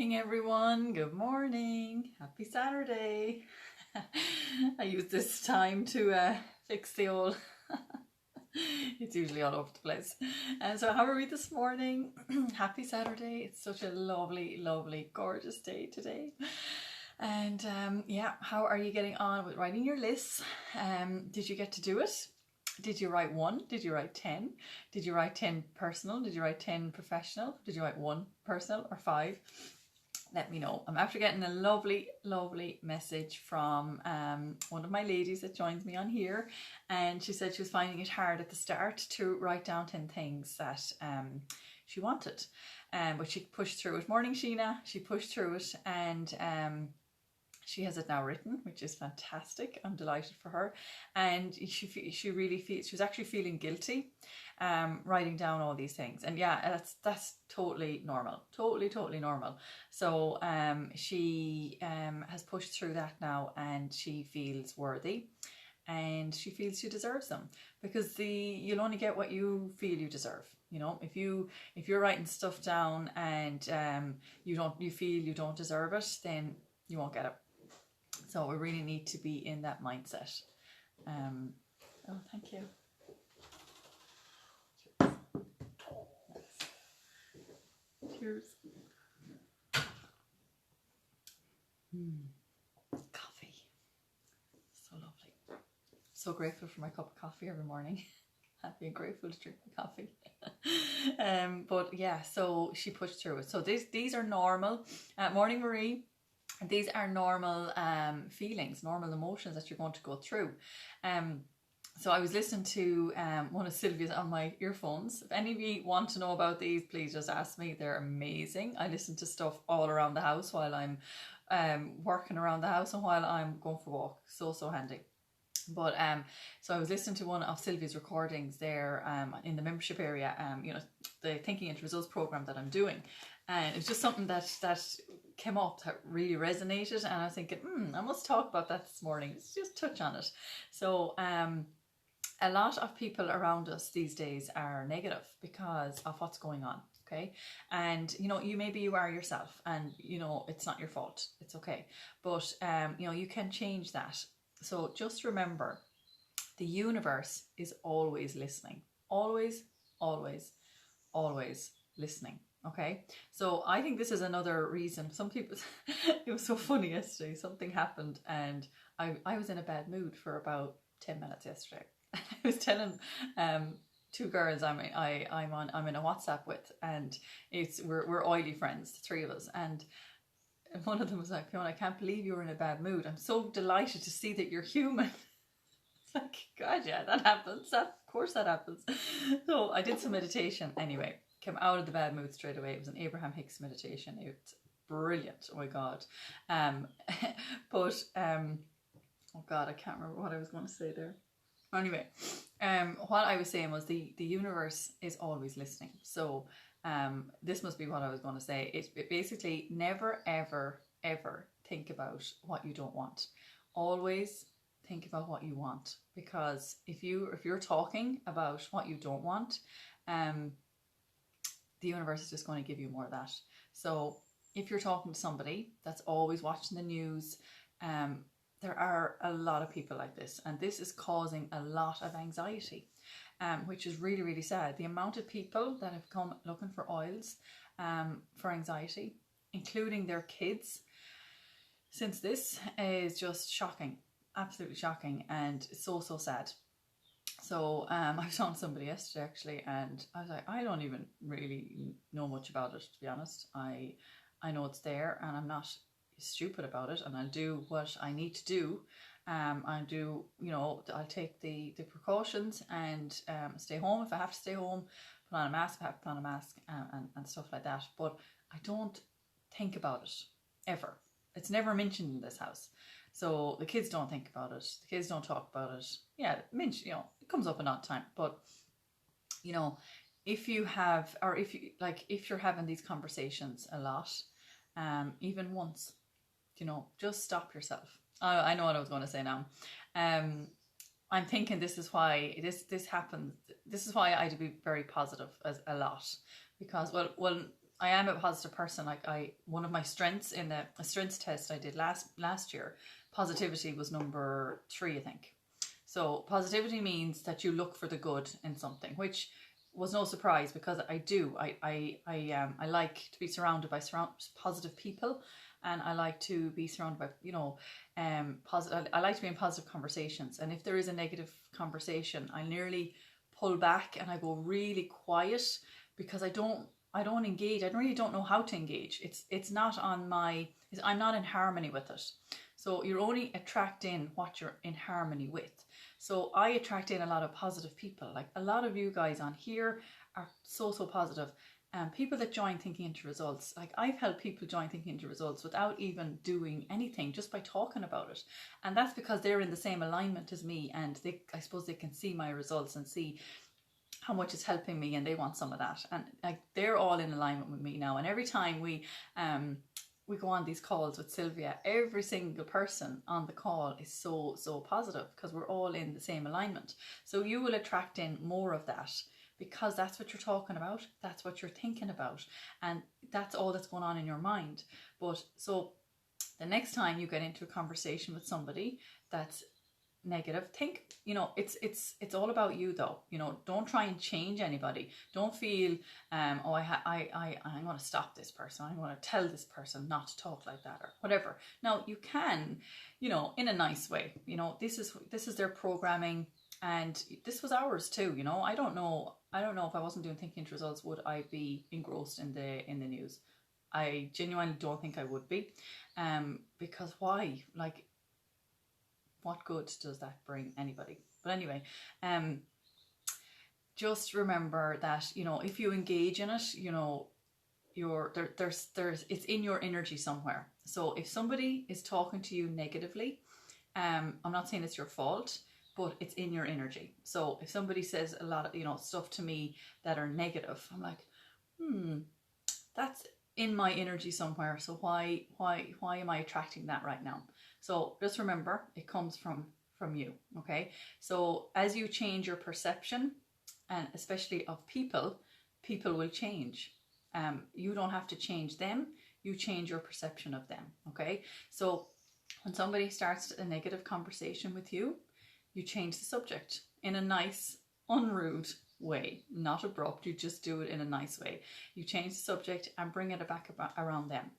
morning, everyone. Good morning. Happy Saturday. I use this time to fix the old... It's usually all over the place. And so how are we this morning? Happy Saturday. It's such a lovely, lovely, gorgeous day today. And yeah, how are you getting on with writing your lists? Did you get to do it? Did you write 1? Did you write 10? Did you write 10 personal? Did you write 10 professional? Did you write 1 personal or 5? Let me know. I'm after getting a lovely, lovely message from one of my ladies that joins me on here, and she said she was finding it hard at the start to write down 10 things that she wanted, but she pushed through it. Morning, Sheena. She pushed through it, and she has it now written, which is fantastic. I'm delighted for her. And she really feels, she was actually feeling guilty writing down all these things. And yeah, that's totally normal. Totally normal. So she has pushed through that now, and she feels worthy, and she feels she deserves them, because you'll only get what you feel you deserve. You know, if you're writing stuff down and you feel you don't deserve it, then you won't get it. So we really need to be in that mindset. Oh, thank you. Cheers. Coffee. So lovely. So grateful for my cup of coffee every morning. Happy and grateful to drink my coffee. But yeah, so she pushed through it. So these are normal. Morning, Marie. These are normal feelings, normal emotions that you're going to go through. So I was listening to one of Sylvia's on my earphones. If any of you want to know about these, please just ask me. They're amazing. I listen to stuff all around the house while I'm working around the house and while I'm going for a walk. So handy. But so I was listening to one of Sylvia's recordings there in the membership area, you know, the Thinking into Results program that I'm doing. And it's just something that came up that really resonated, and I was thinking, I must talk about that this morning. Let's just touch on it. So a lot of people around us these days are negative because of what's going on. Okay, and you know, maybe you are yourself, and you know, it's not your fault. It's okay, but you know, you can change that. So just remember, the universe is always listening. Always listening. Okay, so I think this is another reason some people... It was so funny yesterday. Something happened, and I was in a bad mood for about 10 minutes yesterday. I was telling 2 girls I'm in a WhatsApp with, and we're oily friends, the 3 of us, and one of them was like, Fiona, I can't believe you were in a bad mood. I'm so delighted to see that you're human. It's like, God, yeah, that happens. Of course that happens. So I did some meditation anyway. Came out of the bad mood straight away. It was an Abraham Hicks meditation. It's brilliant. Oh my God. But oh God, I can't remember what I was going to say there. Anyway, what I was saying was the universe is always listening. So this must be what I was going to say. It basically never ever think about what you don't want. Always think about what you want, because if you're talking about what you don't want, the universe is just going to give you more of that. So if you're talking to somebody that's always watching the news, there are a lot of people like this, and this is causing a lot of anxiety, which is really, really sad. The amount of people that have come looking for oils for anxiety, including their kids, since this is just shocking, absolutely shocking, and so sad. So I was on somebody yesterday actually, and I was like, I don't even really know much about it, to be honest. I know it's there, and I'm not stupid about it, and I'll do what I need to do. I'll do, you know, I'll take the precautions and stay home if I have to stay home, put on a mask if I have to put on a mask, and stuff like that. But I don't think about it ever. It's never mentioned in this house. So the kids don't think about it. The kids don't talk about it. Yeah, you know, it comes up an odd time. But, you know, if you're having these conversations a lot, even once, you know, just stop yourself. I know what I was going to say now. I'm thinking this is why this happens. This is why I had to be very positive a lot, because well, I am a positive person. Like one of my strengths in a strengths test I did last year, positivity was number 3, I think. So positivity means that you look for the good in something, which was no surprise because I do. I like to be surrounded by positive people, and I like to be surrounded by, you know, positive. I like to be in positive conversations, and if there is a negative conversation, I nearly pull back and I go really quiet because I don't engage. I really don't know how to engage. It's not on my. I'm not in harmony with it. So you're only attracting what you're in harmony with. So I attract in a lot of positive people. Like a lot of you guys on here are so positive. People that join Thinking into Results, like I've helped people join Thinking into Results without even doing anything, just by talking about it. And that's because they're in the same alignment as me, and I suppose they can see my results and see how much it's helping me, and they want some of that. And like they're all in alignment with me now. And every time we go on these calls with Sylvia, every single person on the call is so positive because we're all in the same alignment. So you will attract in more of that, because that's what you're talking about, that's what you're thinking about, and that's all that's going on in your mind. But so the next time you get into a conversation with somebody that's negative, think, you know, it's all about you though. You know, don't try and change anybody. Don't feel I'm going to stop this person, I'm going to tell this person not to talk like that or whatever. Now you can, you know, in a nice way. You know, this is their programming, and this was ours too. You know, I don't know if I wasn't doing Thinking into Results, would I be engrossed in the news? I genuinely don't think I would be, because why? Like, what good does that bring anybody? But anyway, just remember that, you know, if you engage in it, you know, there's it's in your energy somewhere. So if somebody is talking to you negatively, I'm not saying it's your fault, but it's in your energy. So if somebody says a lot of, you know, stuff to me that are negative, I'm like, that's in my energy somewhere. So why am I attracting that right now? So just remember, it comes from you. Okay. So as you change your perception, and especially of people will change. You don't have to change them. You change your perception of them. Okay. So when somebody starts a negative conversation with you, you change the subject in a nice, unrude way, not abrupt. You just do it in a nice way. You change the subject and bring it back around them.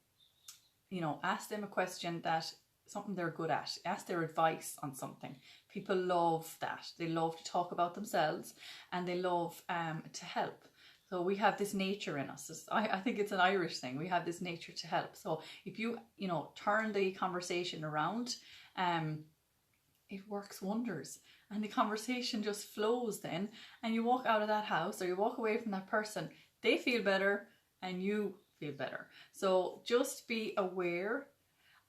You know, ask them a question something they're good at. Ask their advice on something. People love that. They love to talk about themselves, and they love to help. So we have this nature in us. I think it's an Irish thing. We have this nature to help. So if you know, turn the conversation around, it works wonders, and the conversation just flows then, and you walk out of that house, or you walk away from that person, they feel better and you feel better. So just be aware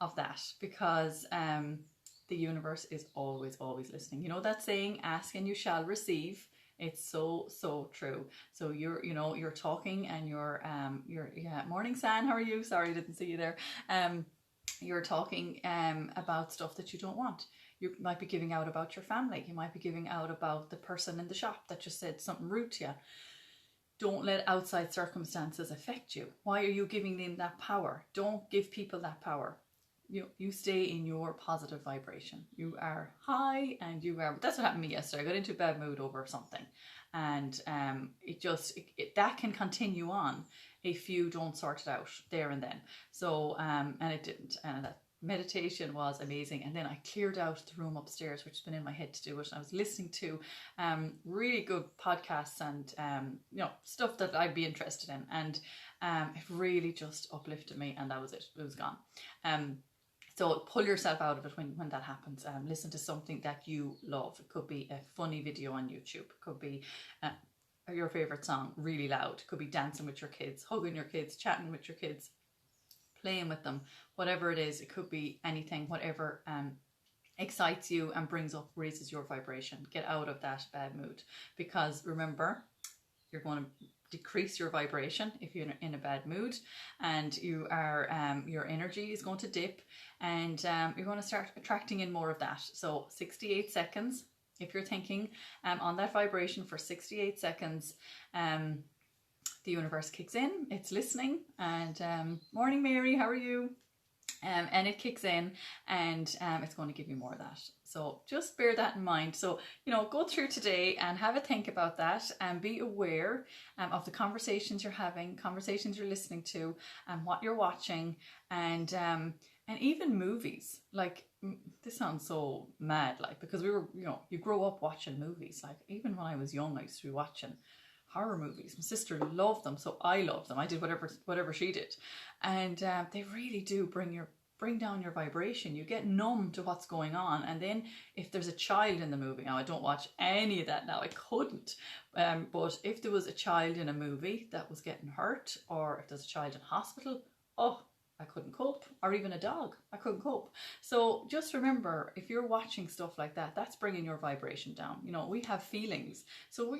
of that, because the universe is always listening. You know that saying, ask and you shall receive? It's so true. So you're talking, and you're morning San, how are you? Sorry, I didn't see you there. You're talking about stuff that you don't want. You might be giving out about your family. You might be giving out about the person in the shop that just said something rude to you. Don't let outside circumstances affect you. Why are you giving them that power? Don't give people that power. You stay in your positive vibration. You are high, and that's what happened to me yesterday. I got into a bad mood over something, and that can continue on if you don't sort it out there and then. So and it didn't, and that meditation was amazing. And then I cleared out the room upstairs, which has been in my head to do it. I was listening to really good podcasts and you know, stuff that I'd be interested in, and it really just uplifted me, and that was it. It was gone. So pull yourself out of it when that happens. Listen to something that you love. It could be a funny video on YouTube. It could be your favorite song really loud. It could be dancing with your kids, hugging your kids, chatting with your kids, playing with them. Whatever it is, it could be anything. Whatever excites you and raises your vibration. Get out of that bad mood, because remember, you're going to decrease your vibration if you're in a bad mood, and you are your energy is going to dip, and you're going to start attracting in more of that. So 68 seconds, if you're thinking on that vibration for 68 seconds, the universe kicks in, it's listening, and morning Mary, how are you? And it kicks in, and it's going to give you more of that. So just bear that in mind. So, go through today and have a think about that, and be aware of the conversations you're having, conversations you're listening to, and what you're watching, and even movies. Like, this sounds so mad, like, because we were, you grow up watching movies. Like, even when I was young, I used to be watching horror movies. My sister loved them, so I loved them. I did whatever she did, and they really do bring down your vibration. You get numb to what's going on, and then if there's a child in the movie, now I don't watch any of that now. I couldn't, but if there was a child in a movie that was getting hurt, or if there's a child in hospital, oh, I couldn't cope. Or even a dog, I couldn't cope. So just remember, if you're watching stuff like that, that's bringing your vibration down. We have feelings. So,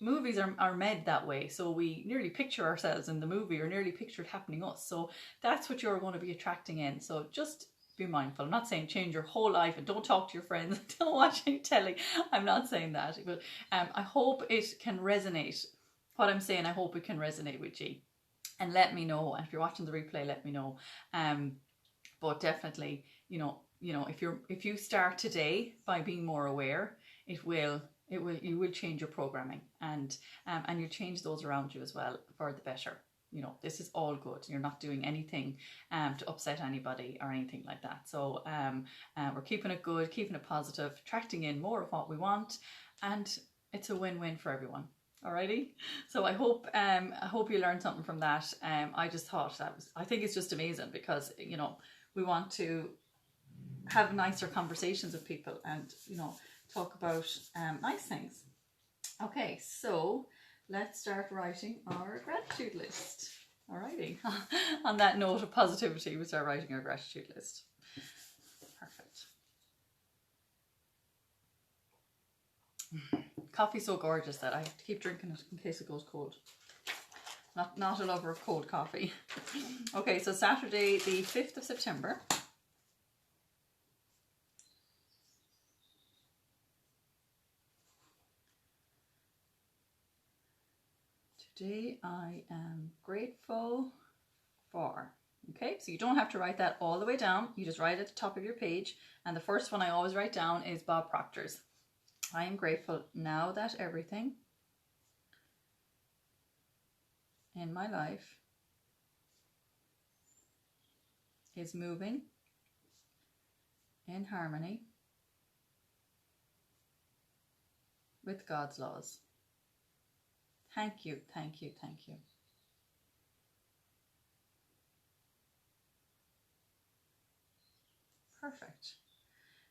movies are made that way. So we nearly picture ourselves in the movie, or nearly picture it happening us. So that's what you're going to be attracting in. So just be mindful. I'm not saying change your whole life and don't talk to your friends, don't watch any telly. I'm not saying that. But I hope it can resonate. What I'm saying, I hope it can resonate with you. And let me know. And if you're watching the replay, let me know. But definitely, if you start today by being more aware, you will change your programming, and you'll change those around you as well for the better. This is all good. You're not doing anything to upset anybody or anything like that. So we're keeping it good, keeping it positive, attracting in more of what we want, and it's a win-win for everyone. Alrighty, so I hope you learned something from that. I just thought I think it's just amazing, because we want to have nicer conversations with people, and talk about nice things. Okay, so let's start writing our gratitude list. Alrighty, on that note of positivity, we start writing our gratitude list. Perfect. Coffee's so gorgeous that I have to keep drinking it in case it goes cold. Not a lover of cold coffee. Okay, so Saturday the 5th of September. Today I am grateful for. Okay, so you don't have to write that all the way down. You just write at the top of your page. And the first one I always write down is Bob Proctor's. I am grateful now that everything in my life is moving in harmony with God's laws. Thank you, thank you, thank you. Perfect.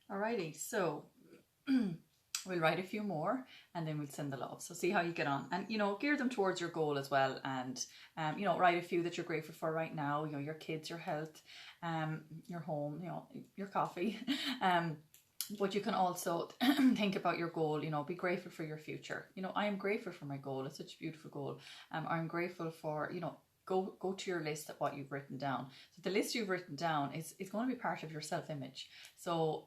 Alrighty, so we'll write a few more, and then we'll send the love. So see how you get on, and gear them towards your goal as well. And write a few that you're grateful for right now. Your kids, your health, your home, your coffee. But you can also think about your goal. Be grateful for your future. I am grateful for my goal. It's such a beautiful goal. I'm grateful for go to your list of what you've written down. So the list you've written down is going to be part of your self-image. So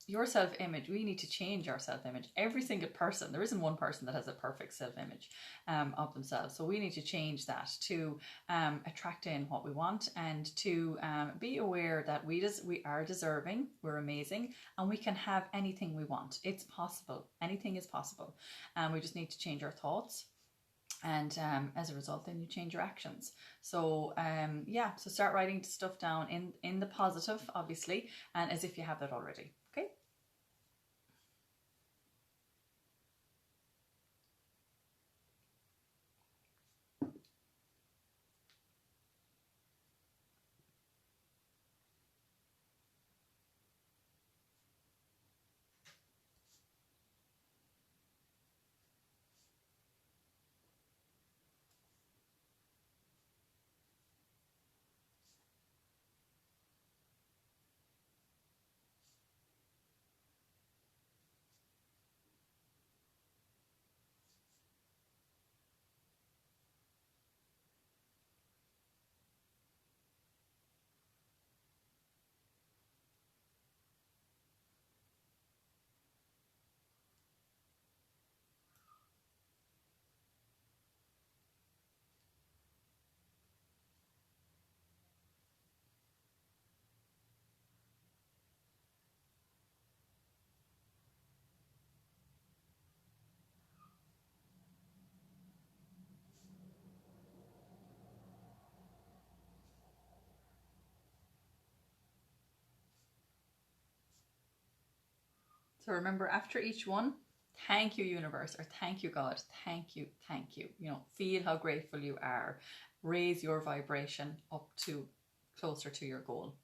your self-image, we need to change our self-image. Every single person, there isn't one person that has a perfect self-image of themselves. So we need to change that to attract in what we want, and to be aware that we are deserving, we're amazing, and we can have anything we want. It's possible. Anything is possible. We just need to change our thoughts. And as a result, then you change your actions. So so start writing stuff down in the positive, obviously, and as if you have that already. Okay. So remember, after each one, thank you, universe, or thank you, God. Thank you, thank you. You know, feel how grateful you are. Raise your vibration up to closer to your goal.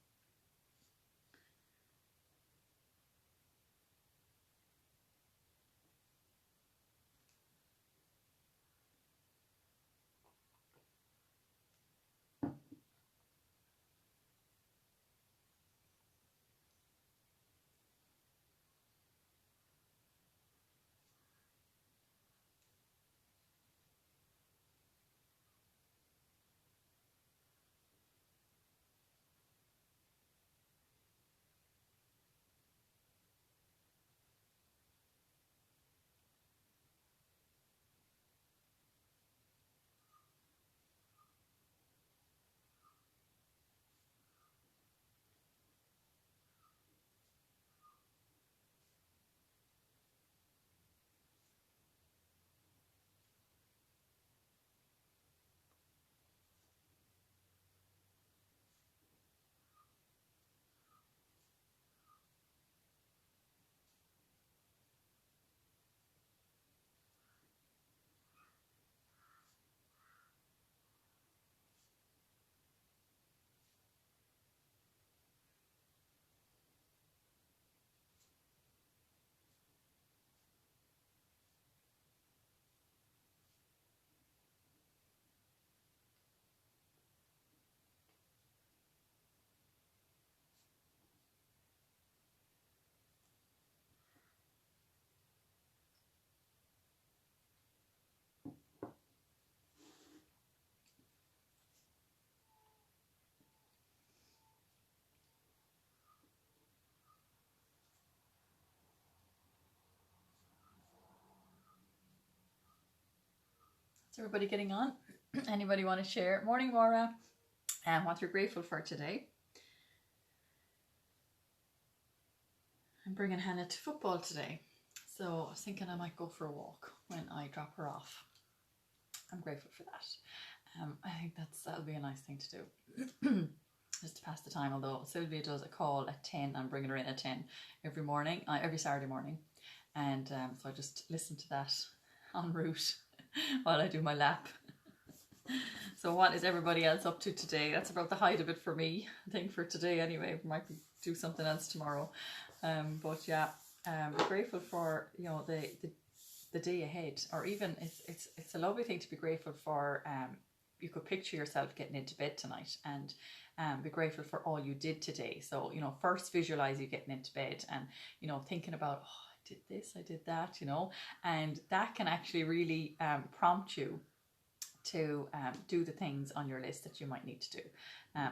Is everybody getting on? Anybody want to share? Morning, Maura. And what you're grateful for today. I'm bringing Hannah to football today. So I was thinking I might go for a walk when I drop her off. I'm grateful for that. I think that'll be a nice thing to do. Just to pass the time, although Sylvia does a call at 10. I'm bringing her in at 10 every morning, every Saturday morning. And so I just listen to that en route while I do my lap. So what is everybody else up to today? That's about the height of it for me, I think, for today anyway. We might do something else tomorrow. But yeah, we're grateful for, you know, the day ahead, or even it's a lovely thing to be grateful for. You could picture yourself getting into bed tonight and be grateful for all you did today. So, you know, first visualize you getting into bed and, you know, thinking about, oh, I did this, I did that, you know, and that can actually really prompt you to do the things on your list that you might need to do.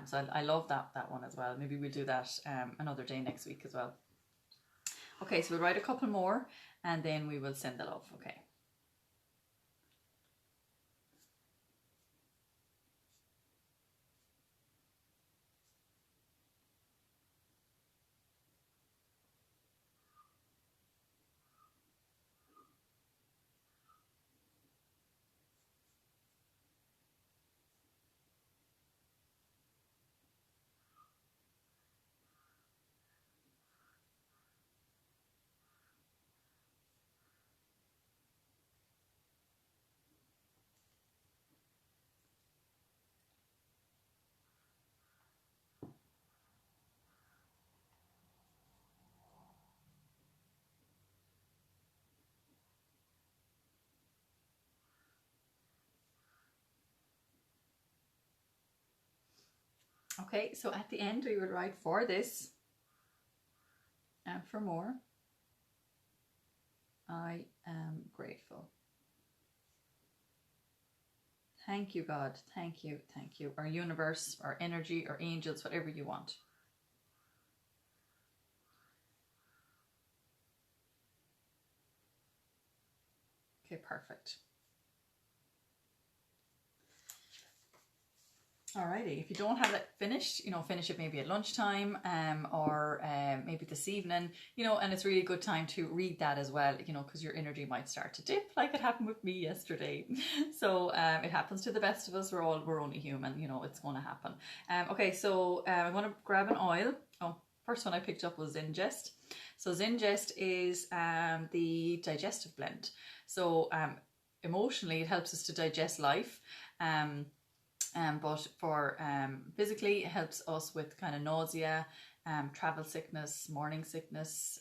So I love that one as well. Maybe we'll do that another day next week as well. Okay, so we'll write a couple more and then we will send the love. Okay. Okay, so at the end we would write for this and for more. I am grateful. Thank you, God. Thank you. Thank you. Our universe, our energy, our angels, whatever you want. Okay, perfect. Alrighty, if you don't have it finished, you know, finish it maybe at lunchtime or maybe this evening, you know, and it's really a good time to read that as well, you know, because your energy might start to dip like it happened with me yesterday. So it happens to the best of us. We're only human, you know, it's going to happen. Okay, so I'm going to grab an oil. Oh, first one I picked up was Zingest. So Zingest is the digestive blend. So emotionally, it helps us to digest life. But for physically, it helps us with kind of nausea, travel sickness, morning sickness,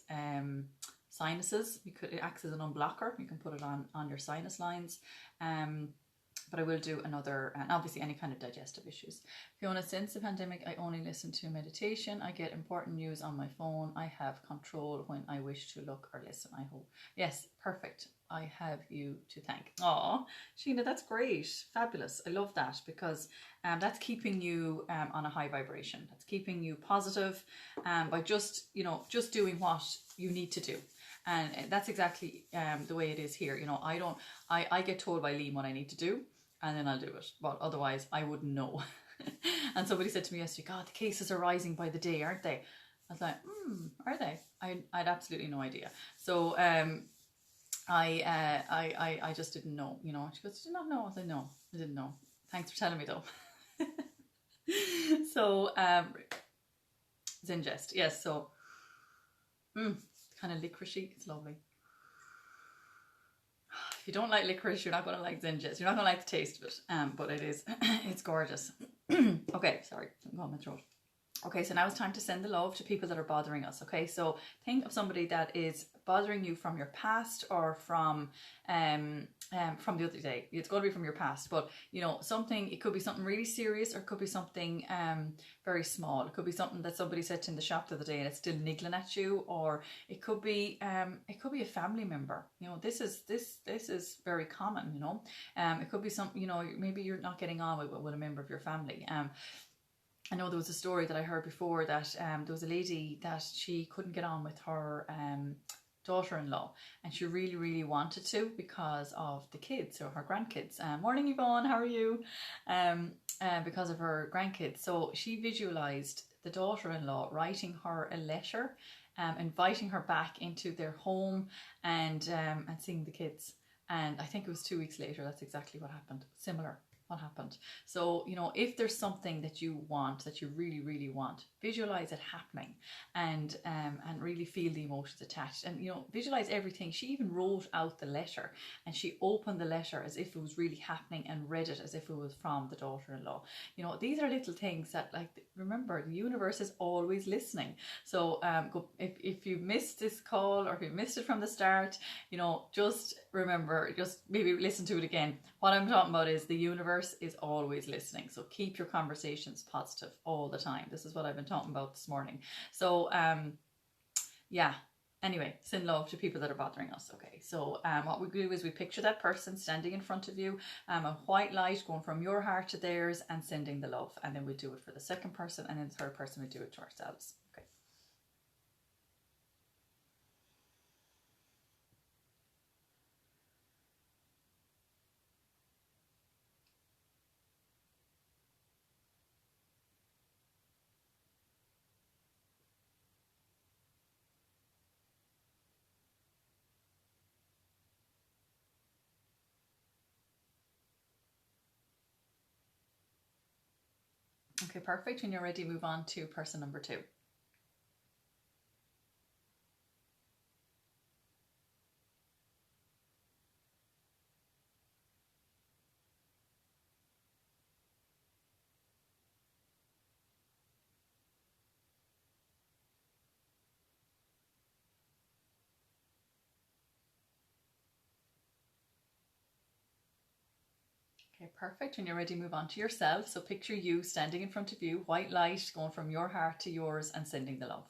sinuses. It acts as an unblocker. You can put it on your sinus lines. But I will do another, and obviously any kind of digestive issues. Fiona, since the pandemic, I only listen to meditation. I get important news on my phone. I have control when I wish to look or listen, I hope. Yes, perfect. I have you to thank. Aw, Sheena, that's great. Fabulous. I love that, because that's keeping you on a high vibration. That's keeping you positive by just doing what you need to do. And that's exactly the way it is here. I get told by Liam what I need to do, and then I'll do it. But otherwise, I wouldn't know. And somebody said to me yesterday, God, the cases are rising by the day, aren't they? I was like, are they? I had absolutely no idea. So I just didn't know, She goes, did you not know? I said, no, I didn't know. Thanks for telling me though. So Zingest, yes. So kind of licoricey. It's lovely. If you don't like licorice, you're not going to like Zingest. You're not going to like the taste of it. But it is, it's gorgeous. Okay, sorry, I'm going my throat. Okay, so now it's time to send the love to people that are bothering us. Okay, so think of somebody that is bothering you from your past or from the other day. It's got to be from your past, but something. It could be something really serious, or it could be something very small. It could be something that somebody said to you in the shop the other day and it's still niggling at you, or it could be a family member. This is very common. It could be something. Maybe you're not getting on with a member of your family. I know there was a story that I heard before that there was a lady that she couldn't get on with her daughter-in-law, and she really, really wanted to because of the kids, or her grandkids. Morning, Yvonne, how are you? Because of her grandkids. So she visualized the daughter-in-law writing her a letter, inviting her back into their home, and seeing the kids. And I think it was 2 weeks later, that's exactly what happened. Similar. What happened. So if there's something that you want, that you really, really want, visualize it happening, and really feel the emotions attached, and visualize everything. She even wrote out the letter, and she opened the letter as if it was really happening, and read it as if it was from the daughter-in-law. These are little things that, remember, the universe is always listening. So if you missed this call, or if you missed it from the start, just remember, just maybe listen to it again. What I'm talking about is the universe is always listening. So keep your conversations positive all the time. This is what I've been talking about this morning. So yeah. Anyway, send love to people that are bothering us. Okay, so what we do is we picture that person standing in front of you, a white light going from your heart to theirs, and sending the love. And then we do it for the second person, and then the third person we do it to ourselves. Okay. Okay, perfect. When you're ready, move on to person number 2. Okay, perfect. When you're ready, move on to yourself. So picture you standing in front of you, white light going from your heart to yours, and sending the love.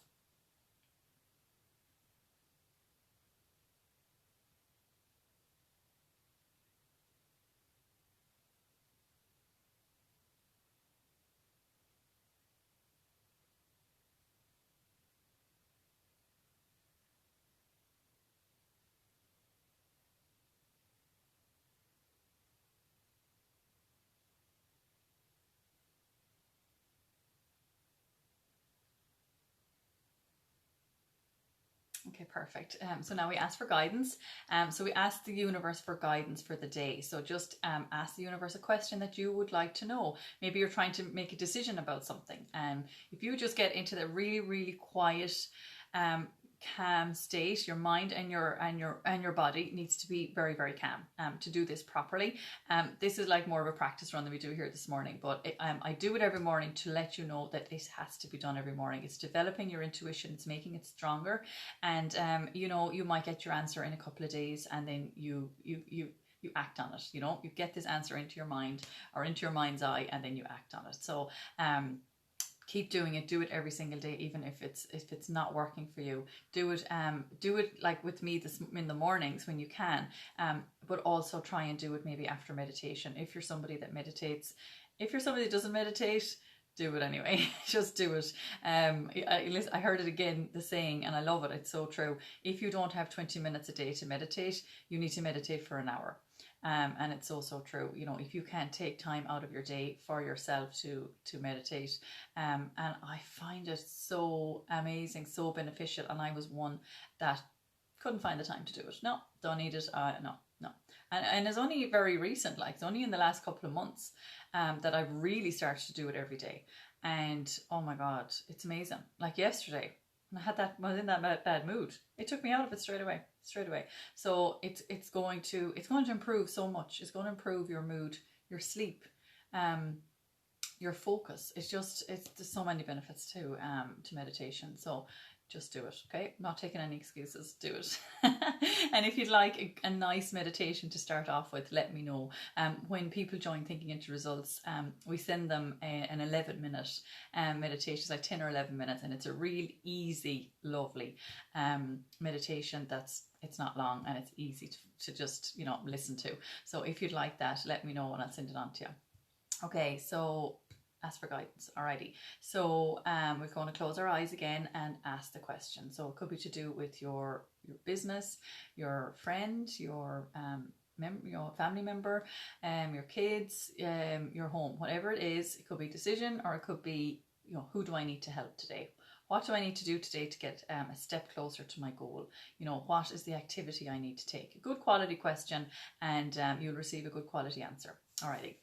Okay, perfect. So now we ask for guidance. So we ask the universe for guidance for the day. So just ask the universe a question that you would like to know. Maybe you're trying to make a decision about something. If you just get into the really, really quiet, calm state, your mind and your body needs to be very, very calm to do this properly. This is like more of a practice run that we do here this morning, but I do it every morning to let you know that it has to be done every morning. It's developing your intuition, it's making it stronger, and you know, you might get your answer in a couple of days, and then you act on it. You know, you get this answer into your mind or into your mind's eye, and then you act on it. So keep doing it. Do it every single day, even if it's not working for you. Do it like with me in the mornings when you can, but also try and do it maybe after meditation. If you're somebody that meditates, if you're somebody that doesn't meditate, do it anyway. Just do it. I heard it again, the saying, and I love it. It's so true. If you don't have 20 minutes a day to meditate, you need to meditate for an hour. And it's so, so true. You know, if you can't take time out of your day for yourself to meditate, and I find it so amazing, so beneficial. And I was one that couldn't find the time to do it. No, don't need it. No. And it's only very recent, like it's only in the last couple of months that I've really started to do it every day. And oh my God, it's amazing. Like yesterday, and I was in that bad mood. It took me out of it straight away. So it's going to improve so much. It's going to improve your mood, your sleep, your focus. There's so many benefits to meditation. So just do it, okay? Not taking any excuses, do it. And if you'd like a nice meditation to start off with, let me know. When people join Thinking Into Results, we send them an 11-minute meditation, like 10 or 11 minutes, and it's a real easy, lovely meditation it's not long and it's easy to just, you know, listen to. So if you'd like that, let me know and I'll send it on to you. Okay, so ask for guidance. Alrighty. So we're going to close our eyes again and ask the question. So it could be to do with your business, your friend, your family member, your kids, your home, whatever it is. It could be decision, or it could be, you know, who do I need to help today? What do I need to do today to get a step closer to my goal? You know, what is the activity I need to take? A good quality question, and you'll receive a good quality answer. Alrighty.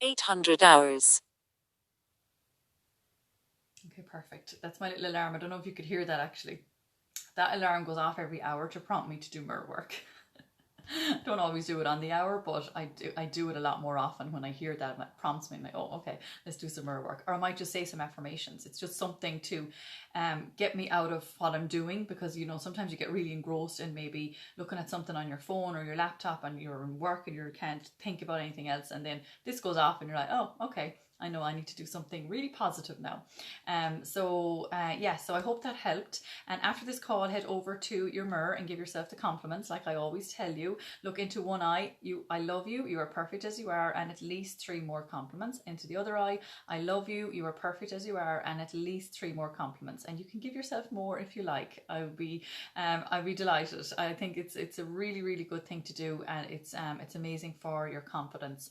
$800. Okay, perfect. That's my little alarm. I don't know if you could hear that actually. That alarm goes off every hour to prompt me to do mirror work. I don't always do it on the hour, but I do it a lot more often when I hear that. It prompts me, I'm like, oh, okay, let's do some mirror work. Or I might just say some affirmations. It's just something to get me out of what I'm doing, because, you know, sometimes you get really engrossed in maybe looking at something on your phone or your laptop and you're in work and you can't think about anything else. And then this goes off and you're like, oh, okay, I know I need to do something really positive now. So I hope that helped. And after this call, head over to your mirror and give yourself the compliments, like I always tell you. Look into one eye, I love you, you are perfect as you are, and at least 3 more compliments. Into the other eye, I love you, you are perfect as you are, and at least 3 more compliments. And you can give yourself more if you like. I'd be delighted. I think it's a really, really good thing to do, and it's amazing for your confidence.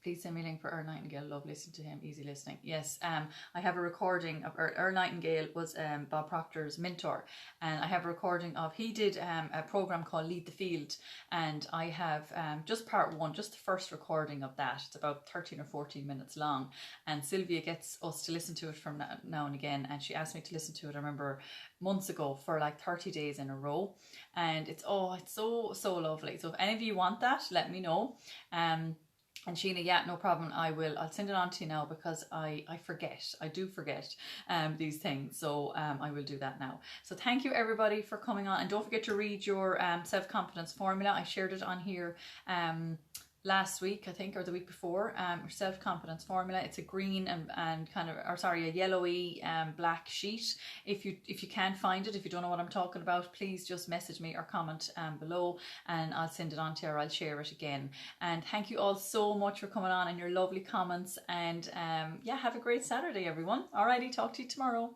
Please send me a link for Earl Nightingale. Love listening to him. Easy listening. Yes, I have a recording of Earl Nightingale was Bob Proctor's mentor, and I have a recording of, he did a program called Lead the Field, and I have just part 1, just the first recording of that. It's about 13 or 14 minutes long, and Sylvia gets us to listen to it from now and again, and she asked me to listen to it, I remember, months ago, for like 30 days in a row, and it's so lovely. So if any of you want that, let me know. And Sheena, yeah, no problem. I'll send it on to you now, because I forget. I do forget these things. So I will do that now. So thank you everybody for coming on. And don't forget to read your self-confidence formula. I shared it on here last week, I think, or the week before, your self-confidence formula. It's a green and kind of, or sorry, a yellowy black sheet. If you can't find it, if you don't know what I'm talking about, please just message me or comment below, and I'll send it on to you, or I'll share it again. And thank you all so much for coming on and your lovely comments, and yeah, have a great Saturday, everyone. Alrighty, talk to you tomorrow.